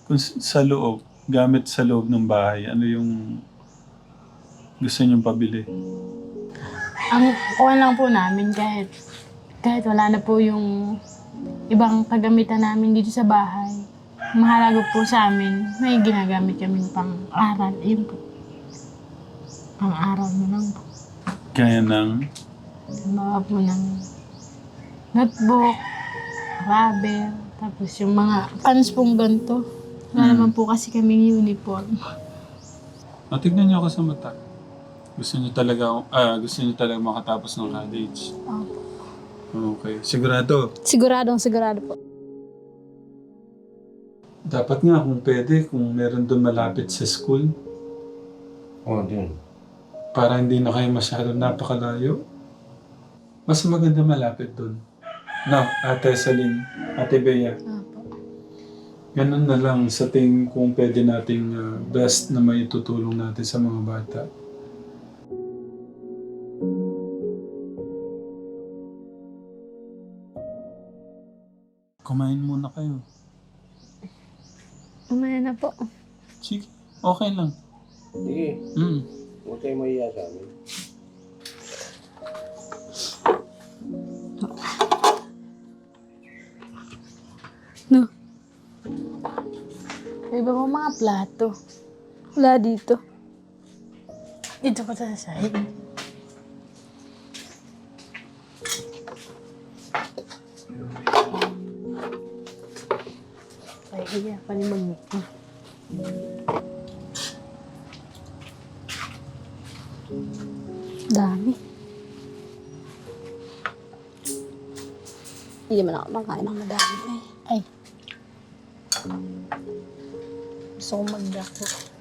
Kung sa loob, gamit sa loob ng bahay, ano yung gusto niyong pabili? Ang kuha lang po namin kahit wala na po yung ibang kagamitan namin dito sa bahay. Mahalaga po sa amin, may ginagamit kami pang-aral. Yun po. Pang-aral mo lang po. Kaya ng Mga po ng notebook, rubber, tapos yung mga pans pong ganito. Wala naman po kasi kaming uniform. tignan niyo ako sa mata. Gusto niyo talaga makatapos ng college. Opo. Okay. Sigurado. Sigurado po. Dapat nga kung pwede, kung meron doon malapit sa school, Oo, din. para hindi na kayo masyadong napakalayo. Mas maganda malapit doon. No, Ate Celine, Ate Bea. Opo. Ganun na lang sa tingin kung pwede nating best na may tutulong natin sa mga bata. Kumain muna kayo. Umaya na po. Sige, okay lang. Sige, Mm. huwag kayo mahiya sa amin. No. Iba mo mga plato. Wala dito. Dito ko sa sahig. Ay, iya, palimag mo. Dami. Hindi man ako makain ng madami. Ay. Gusto kong magdako.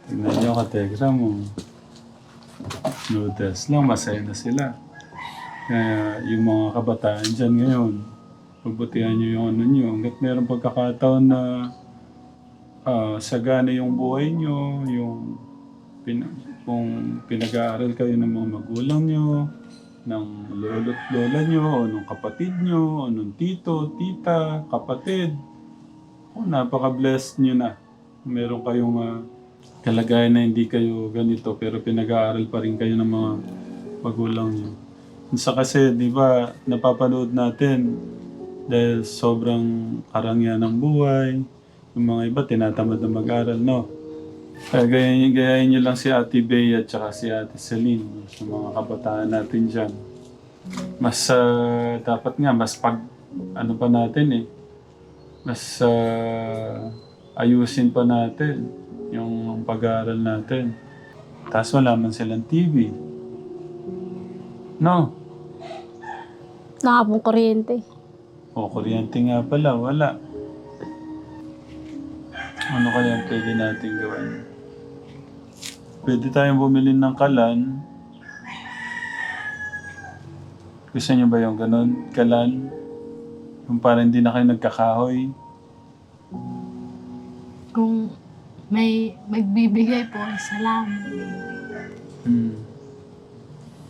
Tignan niyo ka-telegram mo. Noodles lang, masaya na sila. Kaya yung mga kabataan dyan ngayon, pagbutihan niyo yung ano niyo. Hanggat meron pagkakataon na sagana yung buhay niyo, yung kung pinag-aaral kayo ng mga magulang niyo, ng lolo't lola niyo, o ng kapatid niyo, o ng tito, tita, kapatid. Napaka-blessed niyo na. Meron kayong kalagayan na hindi kayo ganito pero pinag-aaral pa rin kayo ng mga magulang niyo. Minsan kasi, di ba, napapanood natin dahil sobrang karangyaan ng buhay, yung mga iba tinatamad na mag-aral, no? Kaya gayahin niyo lang si Ate Bea at saka si Ate Celine, sa mga kabataan natin dyan. Mas dapat nga, mas ano pa natin mas ayusin pa natin yung pag-aaral natin. Tapos wala man silang TV. No? Wala pong kuryente. O, kuryente nga pala, wala. Ano kaya pwede natin gawin? Pwede tayong bumili ng kalan. Gusto niyo ba yung ganun? Kalan? Yung parang hindi na kayo nagkakahoy. Kung may magbibigay po, salamat.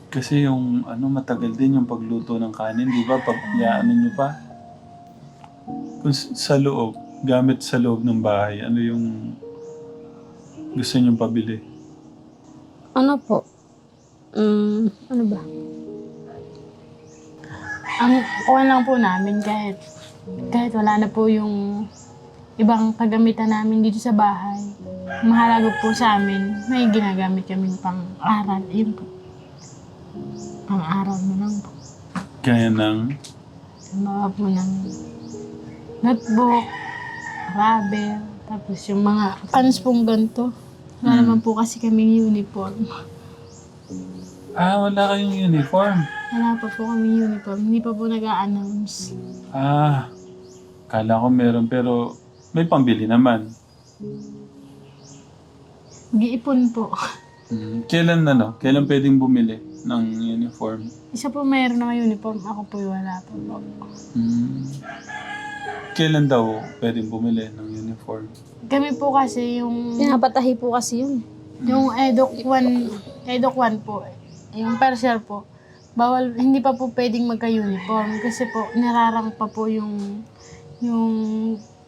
Kasi yung matagal din yung pagluto ng kanin, di ba? Pag iaanan niyo pa. Kung sa loob, gamit sa loob ng bahay, ano yung gusto niyong pabili? Ano po? Ano ba? Ang kuha lang po namin kahit wala na po yung ibang kagamitan namin dito sa bahay. Mahalaga po sa amin, may ginagamit kami pang-aral. Yun po. Pang-aral mo lang po. Kaya ng Mga po ng notebook, rubber, tapos yung mga pants pong ganito. Wala naman po kasi kaming uniform. Ah, wala kayong uniform. Wala pa po kaming uniform. Hindi pa po nag-a-announce. Ah, kala ko meron pero may pambili naman. Mag-iipon po. Kailan Kailan pwedeng bumili ng uniform? Isa po mayroon na uniform, ako po wala pa po. Kailan daw pwedeng bumili ng uniform? Kami po kasi yung Pinapatahi po kasi yun. EDOC 1 po, yung parcel po, bawal, hindi pa po pwedeng magka-uniform kasi po nararang pa po yung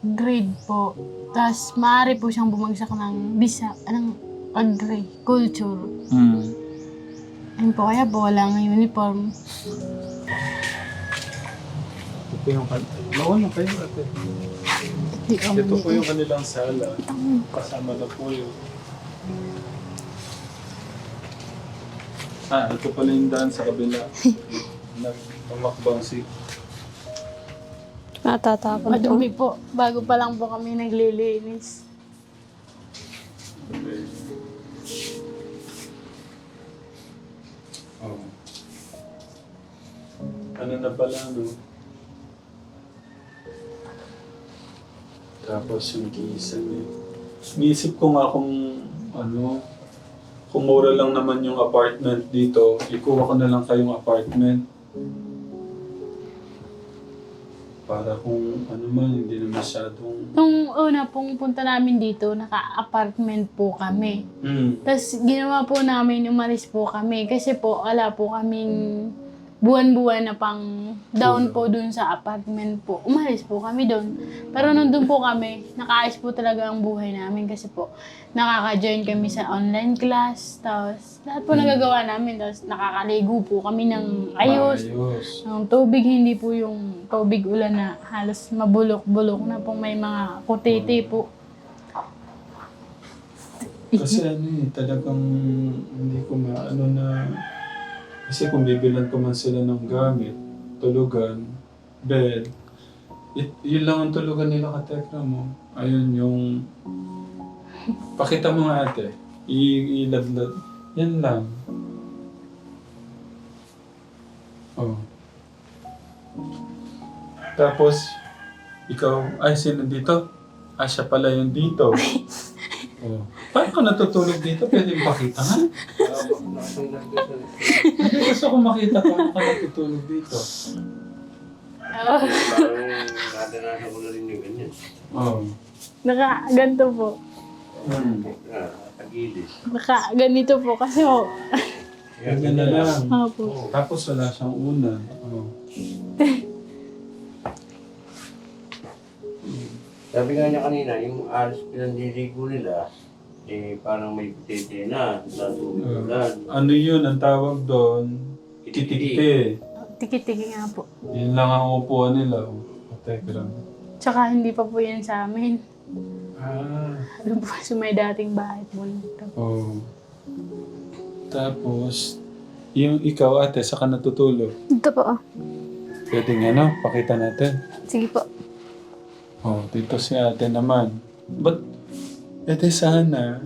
grade po. Tapos maaari po siyang bumagsak ng pag-grade, culture. Ayun po, kaya po wala ng uniform. Ito yung Nawala kayo ate. Ito po yung kanilang sala. Kasama na po yung... ito pala yung daan sa kabila. Nagpamakbang si... Natatapon po. Madumi po. Bago pa lang po kami naglilinis. Oh. Ano na pala, no? Tapos yung gisag eh. Niisip ko nga kung kung mura lang naman yung apartment dito, ikuha ko na lang kayong apartment. Para kung hindi na masyadong... Nung una pong punta namin dito, naka-apartment po kami. Tapos ginawa po namin, umalis po kami. Kasi po, wala po kaming buwan-buwan na pang down po dun sa apartment po. Umalis po kami dun. Pero nandun po kami, nakaayos po talaga ang buhay namin. Kasi po, nakaka-join kami sa online class. Tapos lahat po nagagawa namin. Tapos nakakaligo po kami ng ayos. Ang tubig, hindi po yung tubig ulan na halos mabulok-bulok na po, may mga kutete po. Kasi talagang hindi ko maano na... Kasi kung bibilan ko man sila ng gamit, tulugan, bed, yun lang ang tulugan nila katekra mo. Ayun yung... Pakita mo nga ate. Iladlad. Yan lang. Oh. Tapos, ikaw, sino dito? Siya pala yung dito. Oh. Paano ka natutulog dito? Pwede mo pakita nga? Gusto ko makita paano ka natutulog dito. Parang nadanasan ko na rin yung ganyan. Oh. Naka-ganito po. Tagilis. Naka-ganito po kasi po. Ganyan na lang. Opo. Tapos wala siyang unan. Oh. Sabi nga niya kanina, yung aras pinandiligo nila, parang may pitete na, natubig ulan. Ano yun? Ang tawag doon? Titikite. Tiki-tiki nga po. Yun lang ang upuan nila. Tekra. Tsaka hindi pa po yan sa amin. Ah. Po sa may dating bahay po nito. Oh. Tapos, yung ikaw ate, saka natutulog. Dito po. Pwede pakita natin. Sige po. Oh, dito si ate naman. But, sana,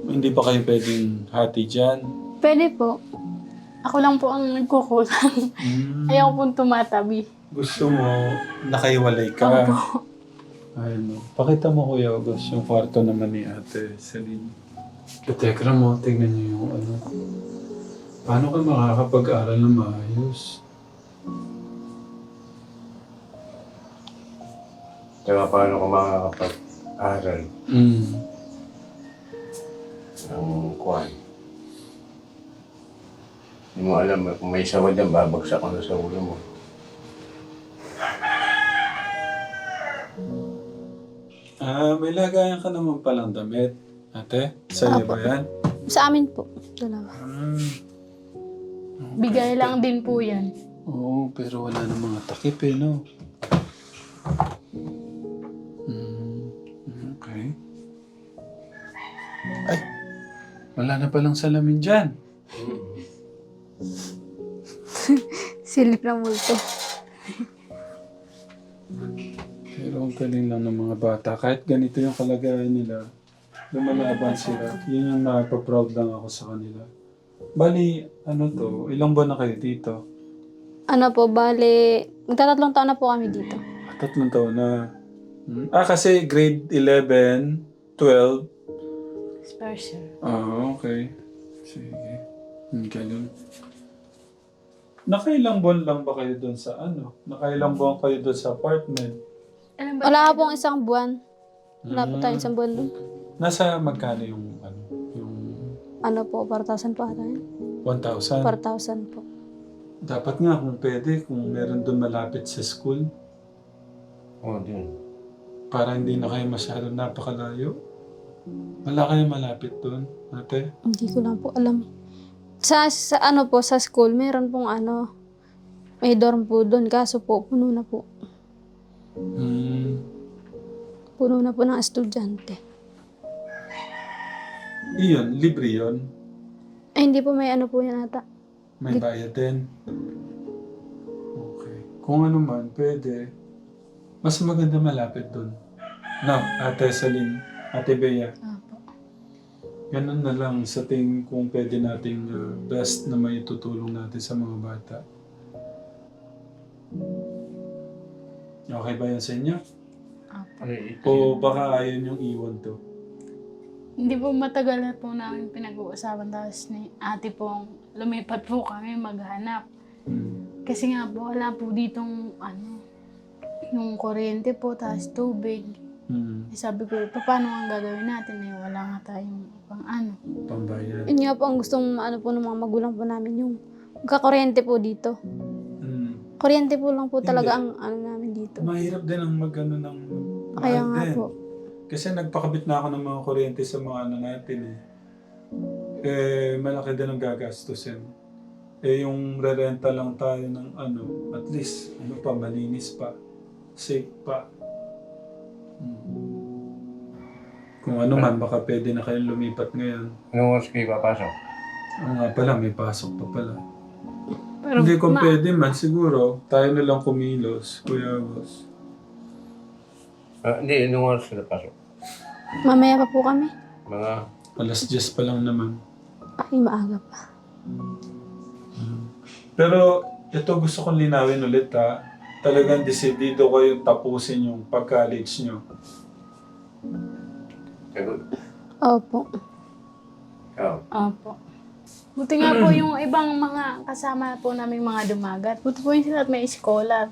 hindi pa kayo pwedeng hati dyan. Pwede po. Ako lang po ang nagkukulang. Ayaw pong tumatabi. Gusto mo, nakaiwalay ka. Opo. Ayun. Pakita mo Kuya August yung kwarto naman ni ate Celine. Katekra mo, tingnan niyo yung Paano ka makakapag-aral na maayos? Tsaka paano ka makakapag-aral ng kuwan? Hindi mo alam, kung may sawa dyan, babagsak ko na sa ulo mo. May lagayan ka naman palang damit. Ate, sa'yo ba yan? Sa amin po. Dalawa. Bigay lang din po yan. Oo, pero wala na mga takip no? Okay. Ay, wala na palang salamin dyan. Silip ng multo. Pero ang galing lang ng mga bata. Kahit ganito yung kalagayan nila, lumalaban sila. Yun yung napaproud lang ako sa kanila. Bali, ano to, ilang buwan na kayo dito? Ano po, bale, magtatatlong taon na po kami dito. 3 taon na. Kasi grade 11, 12. Special. Okay. Sige. Ang galing. Nakailang buwan lang ba kayo doon sa ano? Nakailang buwan kayo doon sa apartment? Alam ba? Wala pong isang buwan. Wala po tayong isang buwan doon. Nasa magkano yung ano? Yung Ano po, 4,000 po ata yun. 1,000? 4,000 po. Dapat nga kung pwede, kung meron doon malapit sa school, Oo, din. para hindi na kayo masyadong napakalayo. Wala kayo malapit doon, ate? Hindi ko lang po alam. Sa ano po, sa school, meron pong ano, may dorm po doon. Kaso po, puno na po. Puno na po ng estudyante. Iyon, libre yun. Ay, hindi po may ano po yan ata. May bayad din. Okay. Kung ano man, pwede. Mas maganda malapit doon. No, Ate Celine, Ate Bea. Opo. Ganun na lang sa tingin kung pwede nating best na may tutulong natin sa mga bata. Okay ba yan sa inyo? Opo. O baka ayaw niyong iwan to? Hindi po matagal na po namin pinag-uusapan, tapos ni ate pong lumipat po kami maghanap. Kasi nga po, wala po ditong ano, yung kuryente po, tapos tubig. Eh, sabi ko, paano ang gagawin natin? Eh, wala nga tayong pang ano. Pambayad. Yun nga po ang gustong ano po ng mga magulang po namin, yung magkakuryente po dito. Kuryente po lang po talaga ang ano namin dito. Mahirap din ang mag-ano ng Kaya mahal nga din. po. Kasi nagpakabit na ako ng mga kuryente sa mga ano natin eh. Malaki din ang gagastusin. Yung rerenta lang tayo ng ano, at least, ano pa, malinis pa. Safe pa. Kung ano man, baka pwede na kayong lumipat ngayon. Anong oras kayo papasok? Oo nga pala, may pasok pa pala. Pero Hindi kung pwede man, siguro, tayo na lang kumilos, Kuya Boss. Hindi, anong oras ka napasok? Mamaya pa po kami. Mga... Alas 10 pa lang naman. Ay, maaga pa. Pero ito gusto kong linawin ulit ha. Talagang desidido kayo tapusin yung pag-college nyo. Sagot. Opo. Ikaw. Opo. Buti nga po yung ibang mga kasama po namin mga dumagat. Buti po yung sila at may scholar.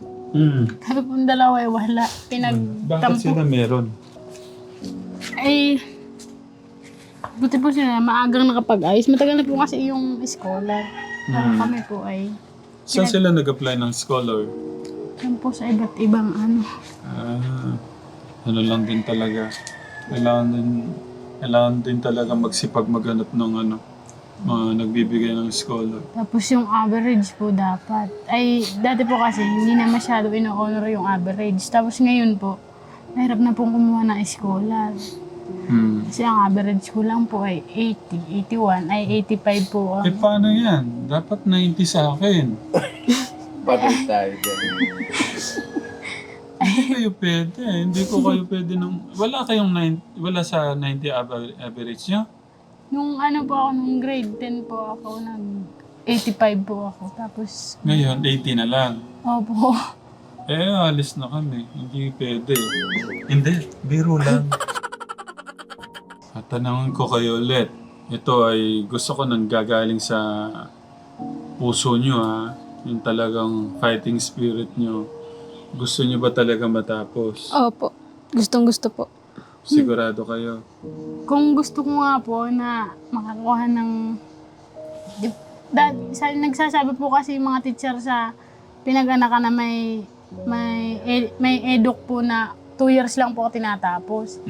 Kami po yung dalawa ay wala. Bakit Pinagtampo. sila meron? Ay, buti po sila maagang nakapag-ayos. Matagal na po kasi yung scholar. Pero kami po ay Saan sila nag-apply ng scholar? yan po sa iba't ibang ano. Ano lang din talaga. Kailangan din talaga magsipag maghanap ng ano, mga nagbibigay ng scholar. Tapos yung average po dapat. Ay, dati po kasi hindi na masyado ino-honor yung average. Tapos ngayon po, mahirap na pong kumuha ng scholar. Kasi ang average ko lang po ay 80, 81, ay 85 po. Paano yan? Dapat 90 sa akin. Patay tayo dyan. Hindi kayo pwede. Hindi ko kayo pwede nung... Wala kayong wala sa 90 average nyo? Nung ano po ako, nung grade 10 po ako, nag-85 po ako. Tapos, Ngayon, 80 na lang. opo. Alis na kami. Hindi pwede. Hindi, biro lang. At tanongin ko kayo ulit. Ito ay gusto ko nang gagaling sa puso nyo ha. Yung talagang fighting spirit nyo. Gusto nyo ba talaga matapos? Opo. Gustong gusto po. Sigurado kayo? Kung gusto ko nga po na makakuha ng... Nagsasabi po kasi yung mga teacher sa pinag-anakan na may eduk po na 2 years lang po ako tinatapos.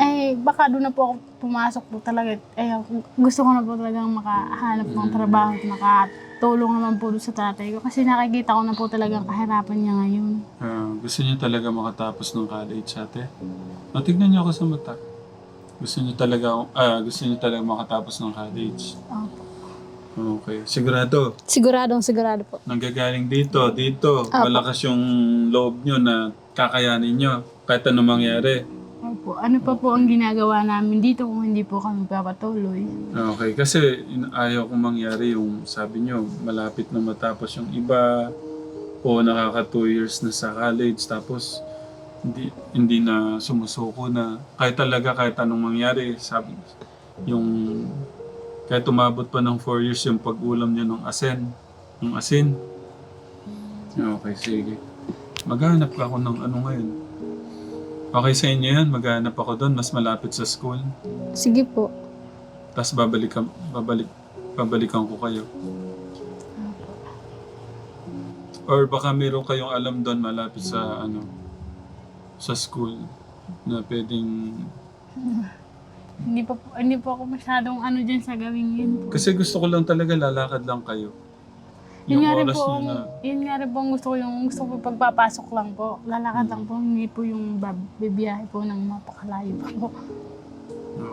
Eh, baka doon na po ako pumasok po talaga. Gusto ko na po talagang makahanap ng trabaho at makatulong naman po doon sa tatay ko. Kasi nakikita ko na po talagang kahirapan niya ngayon. Gusto niyo talaga makatapos ng college, ate? Tignan niyo ako sa mata. Gusto niyo talaga makatapos ng college. Opo. Okay. Sigurado? Sigurado po. Nanggagaling dito. Malakas yung loob niyo na kakayanin nyo kahit anong mangyari. Opo. Ano pa po ang ginagawa namin dito kung hindi po kami papatuloy? Okay, kasi ayaw kong mangyari yung sabi nyo, malapit na matapos yung iba o nakaka 2 years na sa college tapos hindi na sumusuko na. Kahit anong mangyari, sabi yung kahit umabot pa ng 4 years yung pag-ulam nyo ng asin. Okay, sige. Maghanap ka ako ng ano ngayon. Okay sa inyo yan, maghanap ako doon, mas malapit sa school. Sige po. Tapos babalikan ko kayo. Or baka meron kayong alam doon malapit sa sa school na pwedeng... Hindi po ako masyadong dyan sa gawing yun po. Kasi gusto ko lang talaga lalakad lang kayo. Yun nga rin oras po, nyo na... yun nga rin po ang gusto ko pagpapasok lang po. Lalakad lang po, hindi po yung bibiyahe po ng mapakalayo pa po.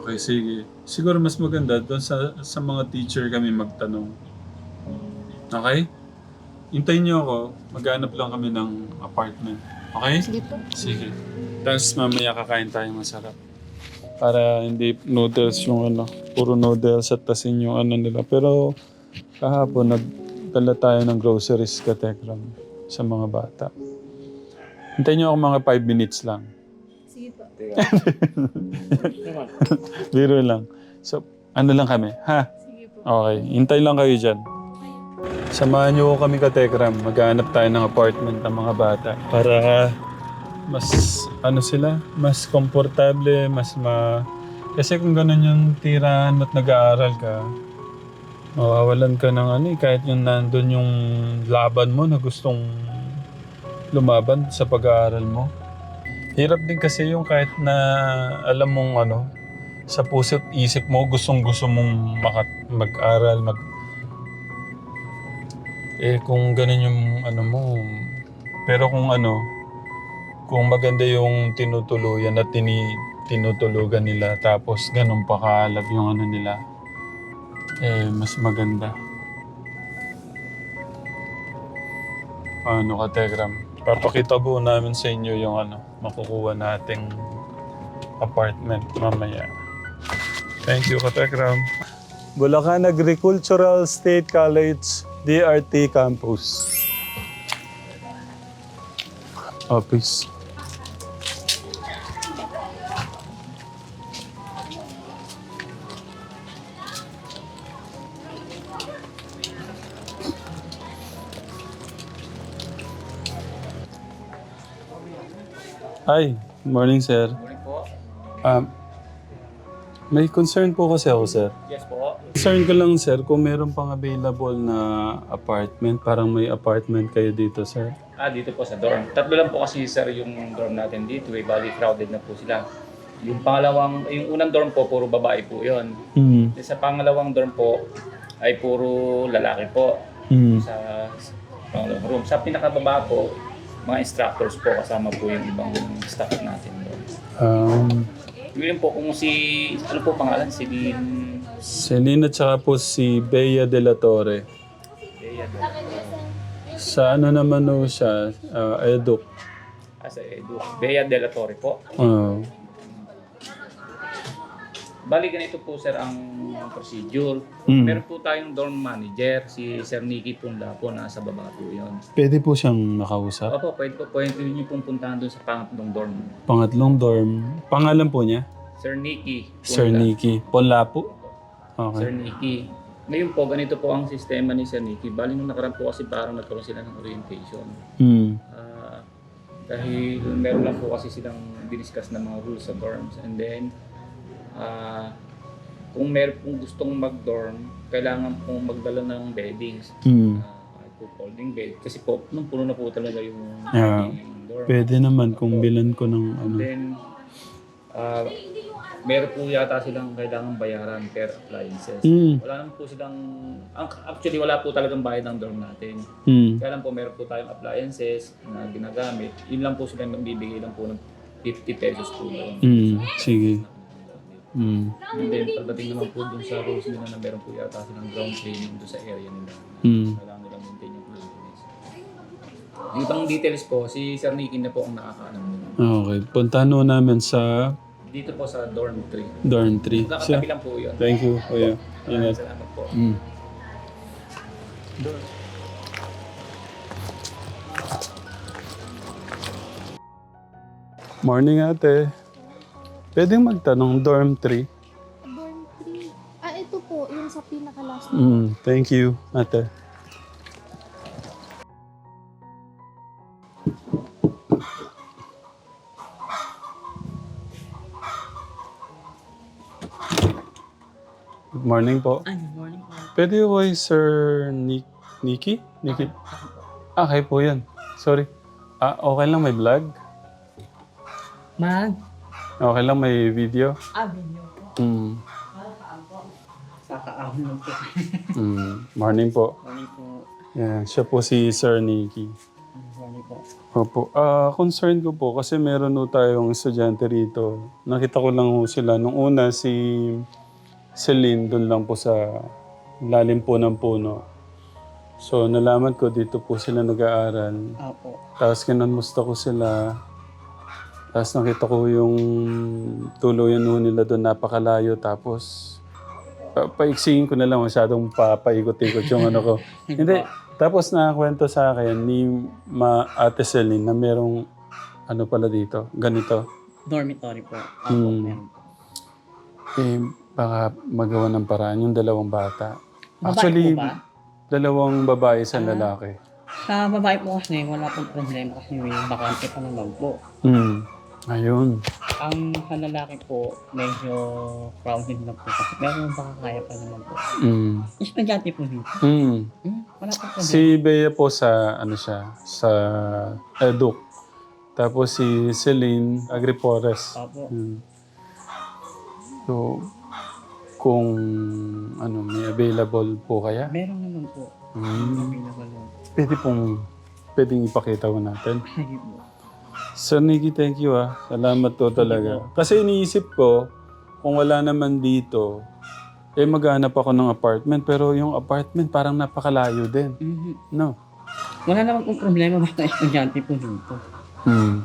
Okay, sige. Siguro mas maganda doon sa mga teacher kami magtanong. Okay? Hintayin niyo ako. Maghanap lang kami ng apartment. Okay? Sige po. Sige. Tapos mamaya kakain tayong masarap. Para hindi noodles yung puro noodles at tasin yung nila. Pero kahapon nagdala tayo ng groceries ka Tekram sa mga bata. Hintayin niyo ako mga 5 minutes lang. Sige po. Biro lang. So, lang kami, ha? Sige po. Okay, hintay lang kayo dyan. Samahan niyo kami ka Tekram. Maghanap tayo ng apartment ng mga bata. Para mas, sila? Mas komportable, kasi kung ganun yung tirahan mo't nag-aaral ka, mawawalan ka ng kahit yung nandun yung laban mo na gustong lumaban sa pag-aaral mo. Hirap din kasi yung kahit na alam mong sa puso't isip mo, gustong-gusto mong mag-aral, kung ganun yung mo, pero kung maganda yung tinutuluyan at tinutulugan nila, tapos ganun pa kaalab yung nila, mas maganda. Ka Tegram? Papakita po namin sa inyo yung makukuha nating apartment mamaya. Thank you, Katekram. Bulacan Agricultural State College, DRT Campus. Office. Hi, morning sir. Morning po. May concern po kasi ako sir. Yes po. Concern ko lang sir kung meron pang available na apartment. Parang may apartment kayo dito sir. Dito po sa dorm. Tatlo lang po kasi sir yung dorm natin dito. Bali crowded na po sila. Yung unang dorm po, puro babae po yun. Sa pangalawang dorm po, ay puro lalaki po. Sa pangalawang room. Sa pinakababa po, mga instructors po, kasama po yung ibang staff natin doon. Yun po kung ano po pangalan? Celine at saka po si Bea de la Torre. Sa naman siya, Eduk. Sa Eduk. Bea de la Torre po. Bali ganito po sir ang procedure. Meron po tayong dorm manager, si Sir Nicky Punla po, nasa baba po yun. Pwede po siyang makausap? Opo, pwede niyo pong puntahan doon sa pangatlong dorm. Pangatlong dorm. Pangalan po niya? Sir Nicky Punla. Sir Nicky. Punla po? Okay. Sir Nicky. Ngayon po, ganito po ang sistema ni Sir Nicky. Bali nung nakaraan po kasi parang nagkaroon sila ng orientation. Dahil meron lang po kasi silang diniscuss na mga rules sa dorms. And then, kung meron pong gustong mag-dorm, kailangan pong magdala ng beddings. Po folding bed. Kasi po, nung puno na po talaga yung dorm. Pwede naman kung bilan ko ng And then, meron po yata silang kailangang bayaran per appliances. Wala naman po silang, actually wala po talagang bayad ng dorm natin. Kaya lang po meron po tayong appliances na ginagamit. Yun lang po silang magbibigay lang po ng 50 pesos po doon. Sige. And then pagdating naman po dun sa rules nila na meron po yata silang ground cleaning doon sa area nila. Kailangan nilang maintain yung cleanliness. Yung ibang details po, si Sir Nicky na po ang nakakaalam. Okay. Puntahan ho namin sa Dito po sa dorm 3. dorm 3. Nakatabi lang po yun. Thank you, kuya. Maraming Ingat. salamat po. Mm. Morning, ate. Pwedeng magtanong, dorm 3? Dorm 3. Ah, ito po, yung sa pinaka-last. Thank you, ate. Good morning po. Good morning po. Pwede ko kay Sir Nicky? Nicky? Okay po yan. Sorry. Okay lang may vlog? Mag? Okay lang may video? Video po. Kakaahon lang po. Morning po. Morning po. Yan, siya po si Sir Nicky. Morning po. Opo. Concern ko po kasi meron po tayong estudyante rito. Nakita ko lang po sila. Nung una si Celine doon lang po sa lalim po ng puno. So nalaman ko dito po sila nag-aaral. Apo. Tapos kinumusta ko sila. Tapos nakita ko yung tuluyan ho nila doon napakalayo. Tapos paiksihin ko na lang masyadong papaikot-ikot yung ano ko. Hindi. Tapos nakakwento sa akin ni Ate Celine na merong ano pala dito. Ganito. Dormitory po. Apo, meron po. Baka magawa ng paraan yung dalawang bata. Babae Actually, po ba? dalawang babae sa lalaki. Sa babae po kasi wala pong problema kasi may bakante pa naman po. Ayun. Ang sa lalaki po, medyo crowded na po kasi. Pero baka kaya pa naman po. Estudyante po dito. Wala pong problema. Si Bea po sa, ano siya, sa Eduk. Tapos si Celine, Agripores. Apo. So, kung ano, may available po kaya? Meron naman po. Available po. Pwedeng ipakita ko natin. Sige po. Sir Nicky, thank you Salamat to talaga. Kasi iniisip ko, kung wala naman dito, maghanap ako ng apartment. Pero yung apartment parang napakalayo din. No? Wala naman pong problema basta estudyante po dito.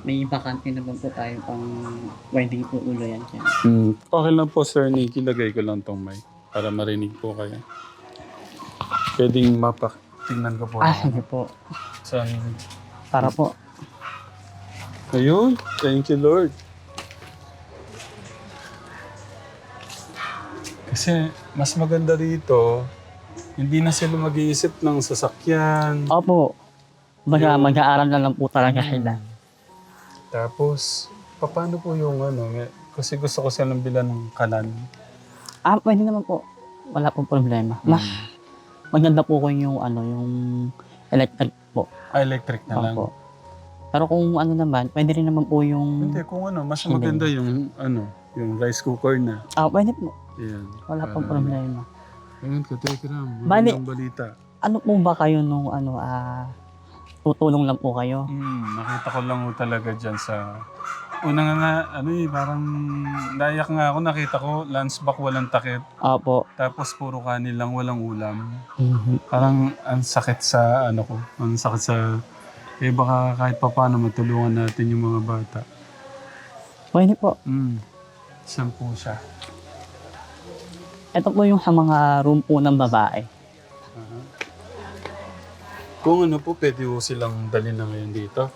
May bakante naman po tayo pang pwedeng po ulo yan siya. Okay lang po, Sir Nicky. Lagay ko lang tong mic para marinig po kayo. Pwedeng tingnan ko po. Sige po. Saan? Para po. Ayun. Thank you, Lord. Kasi mas maganda rito, hindi na sila mag-iisip ng sasakyan. Opo. Mag-aaral na lang po talaga sila. Tapos, paano po yung ano? Kasi gusto ko silang bilan ng kalan. Pwede naman po. Wala pong problema. Mas maganda po ko yung yung electric po. Electric na lang. Opo. Pero kung ano naman, pwede rin naman po yung... Hindi, kung ano, mas maganda yung yung rice cooker na. Pwede po. Yan. Wala pong problema. Ayun, Katekram. Bali- Magandang balita. Ano po ba kayo nung tutulong lang po kayo? Nakita ko lang ho talaga dyan sa... Una nga, parang nayak nga ako. Nakita ko, lunchbox walang takip. Opo. Tapos puro kanin lang, walang ulam. Parang ang sakit sa ko. Ang sakit sa... baka kahit pa paano matulungan natin yung mga bata. Pwede po. Saan po siya? Ito po yung sa mga room po ng babae. Kung ano po, pwede po silang dalhin na ngayon dito.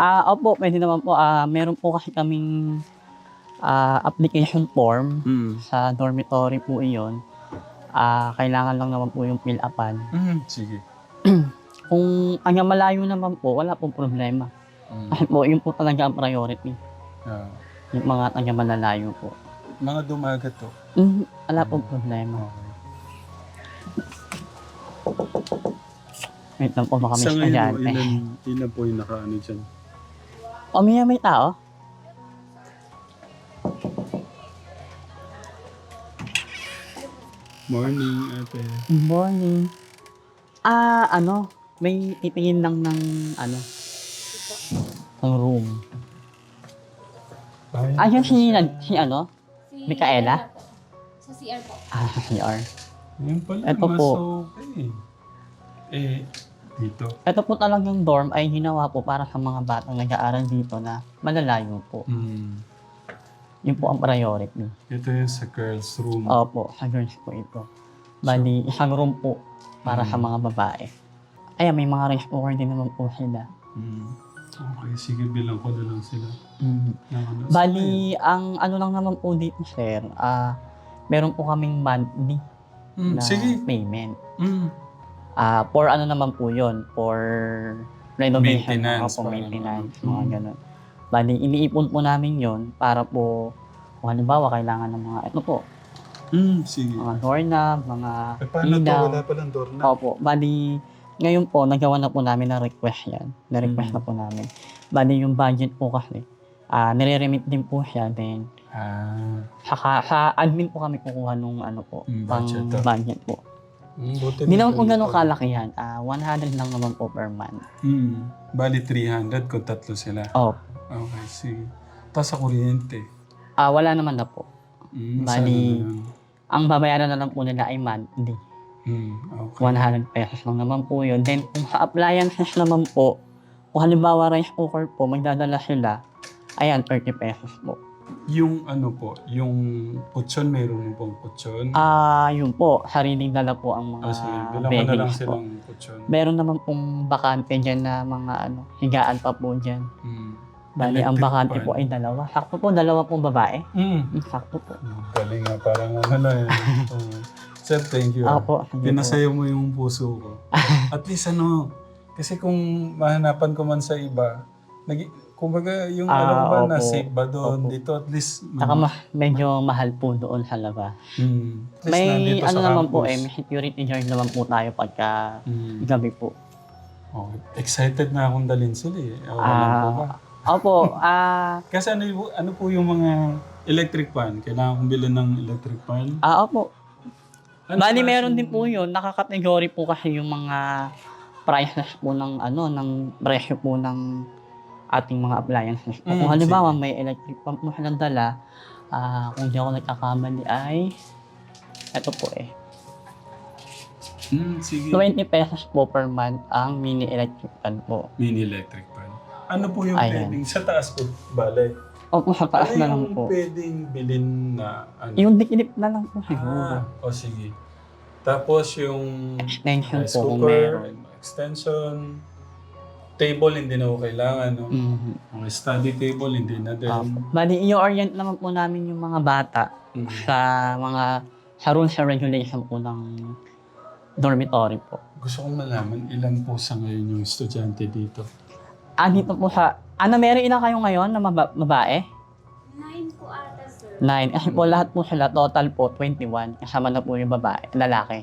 Opo, pwede naman po. Meron po kasi kaming application form sa dormitory po iyon. Kailangan lang naman po yung fill-upan. Sige. Kung malayo naman po, wala pong problema. Kasi po, yun po talaga ang priority. Yung mga malalayo po. Mga dumagat to. Wala pong problema. Wait lang po, baka may Sa ngayon, estudyante. ilan po yung nakaano dyan? May tao? Morning, ate. Good morning. May titingin lang ng ng room. Yan si Micaela? Sa CR po. Sa CR. Yan pala, Ito mas po. okay. dito? Ito po talagang dorm ay ginawa po para sa mga batang nag-aaral dito na malalayo po. Yun po ang priority. Ito yung sa girls' room. Opo, sa girls po ito. Bali, isang room po para sa mga babae. Ayan, may mga rice cooker din naman po sila. Okay, sige, bilang ko na lang sila. Bali, ang ano lang naman po dito, sir, meron po kaming monthly na sige. payment. Mm. For ano naman po yun, for renovation, Maintenance, po, parang maintenance, ano. mga ganun. Bali, iniipon po namin yon para po, kung halimbawa, kailangan ng mga, ito po, Sige. mga doorknob, mga Paano to? ilaw. Wala palang door na. Opo, bali, ngayon po, nagawa na po namin na request yan. Na-request na po namin. Bali, yung budget po kasi, nire-remit din po siya, then, sa admin po kami kukuha nung ano po, pang budget po. Hindi naman po gano'ng kalakihan. 100 lang naman po per month. Bali 300 kung tatlo sila. Oh, Okay, sige. Tapos sa kuryente. wala naman na po. Bali, Bali, ang babayaran na lang po nila ay monthly. Okay. 100 pesos lang naman po yun. Then, kung sa appliances naman po, kung halimbawa rice cooker po, magdadala sila, ayan, 30 pesos po. Yung ano po, yung kutsyon, mayroon pong kutsyon. Yun po, sariling dala po ang mga Sige, bilang ko na lang beddings po. silang kutsyon. Meron naman pong bakante dyan na mga higaan pa po dyan. Bali, ang Electric bakante fan. po ay dalawa. Sakto po, dalawa pong babae. Sakto po. Galing nga, parang ano lang. Sir, thank you. Opo. sige po. Pinasayo mo yung puso ko. At least kasi kung mahanapan ko man sa iba, kumbaga yung alam ba na opo. safe ba doon, Opo. dito at least. Saka medyo mahal po doon sa labas. At least May nandito ano sa naman po campus. may security guard naman po tayo pagka gabi po. Okay. Excited na akong dalhin sila eh. Alam ko ba? Opo, Kasi ano po yung mga electric fan? Kailangan kong bilhin ng electric fan? opo. Ano Bali, sa- meron din po yun. Nakakategory po kasi yung mga prices po ng ng presyo po ng ating mga appliances po. Kung halimbawa may electric fan po silang dala, kung di ako nagkakamali ay, eto po Sige. 20 pesos po per month ang mini electric fan po. Mini electric fan. Ano po yung Ayan. pwedeng sa taas po, bale? Opo, sa taas Ano na lang yung po. pwedeng bilhin na ano? Yung dikilip na lang po siguro. Sige. Tapos yung Extension rice po kung cooker, meron. extension, table hindi na ko kailangan, no? Mhm. Ang study table hindi na din. Bali, i-orient naman po namin yung mga bata sa rules and regulation po ng dormitory po. Gusto kong malaman ilan po sa ngayon yung estudyante dito. Dito po sa, meron ilan kayo ngayon na babae? 9 po ata, sir. 9. Kasi po lahat po sila, total po 21. Kasama na po yung babae, lalaki.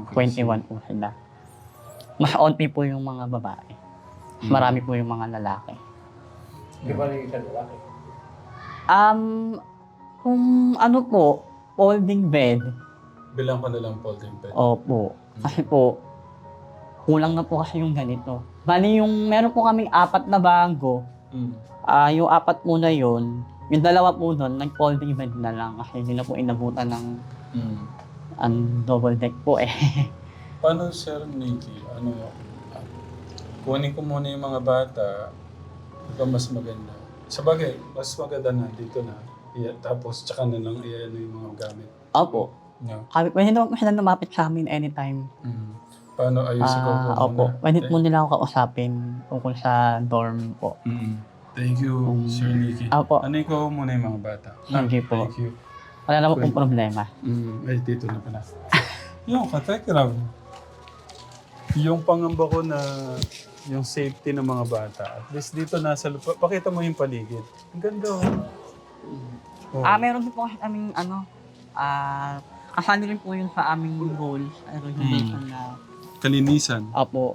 Okay. 21 po sila. Mas onti po yung mga babae. Mas marami po yung mga lalaki. Di ba yung isang lalaki? Kung ano po, folding bed, Bilang ko na lang folding bed. opo. Kasi po, kulang na po kasi yung ganito. Bali yung, meron po kaming 4 na bago. Yung 4 po na yun, yung 2 po nun, nag-folding bed na lang kasi hindi na po inabutan ng ang double deck po eh. Paano, Sir Nicky? Kunin ko muna yung mga bata. Ito mas maganda. Sabagay, mas maganda na dito na. Tapos, tsaka na lang iyan yung mga gamit. Opo. No. Pwede naman po sila lumapit sa amin anytime. Paano ayusin ko po Opo. muna? Pwede po nila ako kausapin tungkol sa dorm po. Thank you, Sir Nicky. Opo. Ano ko muna yung mga bata? Sige po. Thank you. Wala naman pong problema. Ay, dito na pala. Yung katekram. Yung pangamba ko na yung safety ng mga bata. At least dito nasa lupa. Pakita mo yung paligid. Ang ganda oh. Meron din po kasi kaming kasali rin po yun sa aming rules and regulation na Kalinisan. opo,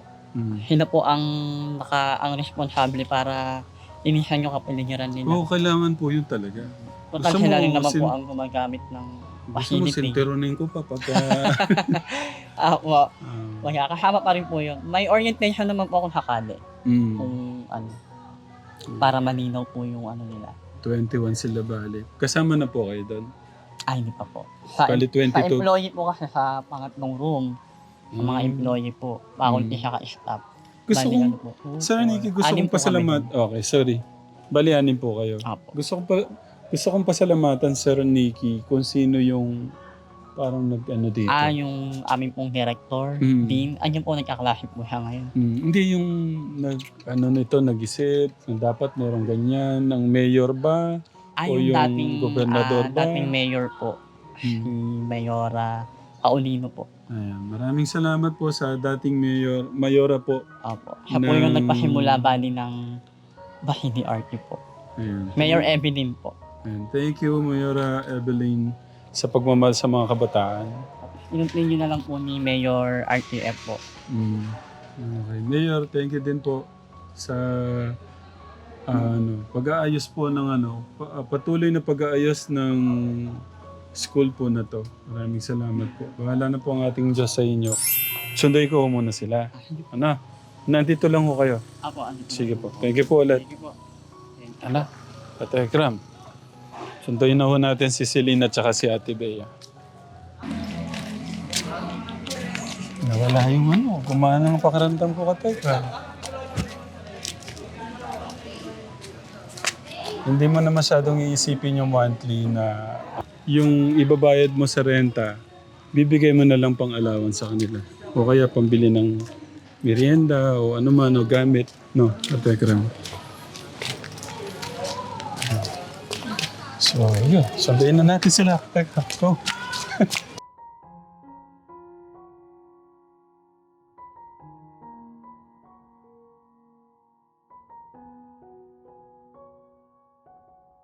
sila po ang responsable para inisan yung kapaligiran nila. Oo, kailangan po yun talaga. Total gusto sila mo rin naman sin- po ang gumagamit ng Gusto mo facility. sinteronin ko pa pagka... Opo, kaya kasama pa rin po yun. May orientation naman po akong sakali. Kung para malinaw po yung nila. 21 sila bali. Kasama na po kayo doon? Hindi pa po. Sa Bali, 22. employee po kasi sa pangatlong room, Ang mga employee po, faculty siya ka-staff. Gusto Bali, kong, ano po, Sir Nicky, gusto anim kong po kami pasalamat. Okay, sorry. Bali, anim po kayo. Apo. Gusto kong pasalamatan, Sir Nicky, kung sino yung parang nag-ano dito. Yung aming pong director, Mm. dean, ayun po nagkaklase po siya ngayon. Hindi yung nag-isip na dapat merong ganyan, ng mayor ba? O Yung yung dating, gobernador ba? dating mayor po, si Mayora Paulino po. Ayan, maraming salamat po sa dating mayora po. Opo. Siya po yung Ng- nagpasimula bali ng Bahidi RT po. Ayan. Mayor Evelyn po. Ayan. Thank you, Mayora Evelyn, sa pagmamahal sa mga kabataan. Inuntin nyo na lang po ni Mayor RTF po. Okay. Mayor, thank you din po sa pag-aayos po ng patuloy na pag-aayos ng school po na to. Maraming salamat po. Bahala na po ang ating Diyos sa inyo. Sunday ko muna sila. Ano? Nandito lang ho kayo. Apo, Sige po. Thank you po ulit. Thank you po. Ano? Ate Ekram. Sunduin na ho natin si Selena at saka si Ate Bea. Nawala yung kumana ng pakiramdam ko ka, Tekram. Hindi mo na masyadong iisipin yung monthly na yung ibabayad mo sa renta, bibigay mo na lang pang allowance sa kanila. O kaya pambili ng merienda o ano man o gamit. No, Ate Ekram. So, yun. Sundayin na natin sila. Teka, go.